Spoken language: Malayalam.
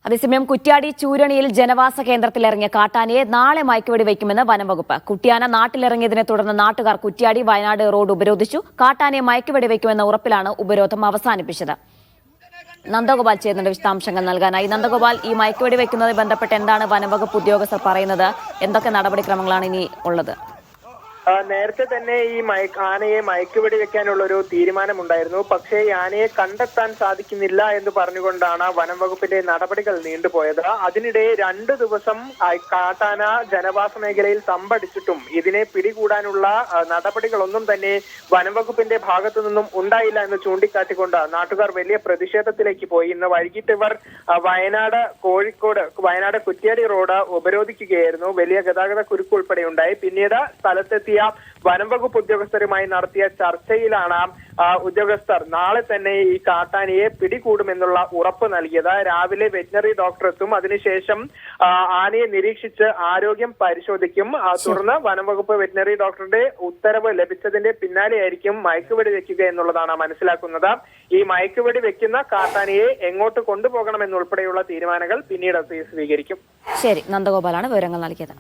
അതേസമയം കുറ്റ്യാടി ചൂരണിയിൽ ജനവാസ കേന്ദ്രത്തിലിറങ്ങിയ കാട്ടാനയെ നാളെ മയക്കുവെടി വയ്ക്കുമെന്ന് വനംവകുപ്പ്. കുട്ടിയാന നാട്ടിലിറങ്ങിയതിനെ തുടർന്ന് നാട്ടുകാർ കുറ്റ്യാടി വയനാട് റോഡ് ഉപരോധിച്ചു. കാട്ടാനയെ മയക്കുവെടി വയ്ക്കുമെന്ന ഉറപ്പിലാണ് ഉപരോധം അവസാനിപ്പിച്ചത്. നന്ദഗോപാൽ ചേരുന്നുണ്ട് വിശദാംശങ്ങൾ നൽകാനായി. നന്ദഗോപാൽ, ഈ മയക്കുവെടി വയ്ക്കുന്നതുമായി ബന്ധപ്പെട്ട് എന്താണ് വനംവകുപ്പ് ഉദ്യോഗസ്ഥർ പറയുന്നത്? എന്തൊക്കെ നടപടിക്രമങ്ങളാണ് ഇനി ഉള്ളത്? നേരത്തെ തന്നെ ഈ ആനയെ മയക്കുവെടി വെക്കാനുള്ള ഒരു തീരുമാനമുണ്ടായിരുന്നു. പക്ഷേ ഈ ആനയെ കണ്ടെത്താൻ സാധിക്കുന്നില്ല എന്ന് പറഞ്ഞുകൊണ്ടാണ് വനം വകുപ്പിന്റെ നടപടികൾ നീണ്ടുപോയത്. അതിനിടെ 2 ദിവസം കാട്ടാന ജനവാസ മേഖലയിൽ തമ്പടിച്ചിട്ടും ഇതിനെ പിടികൂടാനുള്ള നടപടികളൊന്നും തന്നെ വനം വകുപ്പിന്റെ ഭാഗത്തു നിന്നും ഉണ്ടായില്ല എന്ന് ചൂണ്ടിക്കാട്ടിക്കൊണ്ട് നാട്ടുകാർ വലിയ പ്രതിഷേധത്തിലേക്ക് പോയി. ഇന്ന് വൈകിട്ട് ഇവർ വയനാട് കുറ്റ്യാടി റോഡ് ഉപരോധിക്കുകയായിരുന്നു. വലിയ ഗതാഗത കുരുക്ക് ഉൾപ്പെടെ ഉണ്ടായി. പിന്നീട് സ്ഥലത്തെത്തിയ വനം വകുപ്പ് ഉദ്യോഗസ്ഥരുമായി നടത്തിയ ചർച്ചയിലാണ് ഉദ്യോഗസ്ഥർ നാളെ തന്നെ ഈ കാട്ടാനയെ പിടികൂടുമെന്നുള്ള ഉറപ്പ് നൽകിയത്. രാവിലെ വെറ്റിനറി ഡോക്ടർ എത്തും. അതിനുശേഷം ആനയെ നിരീക്ഷിച്ച് ആരോഗ്യം പരിശോധിക്കും. തുടർന്ന് വനം വകുപ്പ് വെറ്റിനറി ഡോക്ടറുടെ ഉത്തരവ് ലഭിച്ചതിന്റെ പിന്നാലെയായിരിക്കും മയക്കുവെടി വെക്കുക എന്നുള്ളതാണ് മനസ്സിലാക്കുന്നത്. ഈ മയക്കുവെടി വെക്കുന്ന കാട്ടാനയെ എങ്ങോട്ട് കൊണ്ടുപോകണമെന്നുൾപ്പെടെയുള്ള തീരുമാനങ്ങൾ പിന്നീട് സ്വീകരിക്കും. ശരി, നന്ദഗോപാലാണ് വിവരങ്ങൾ നൽകിയത്.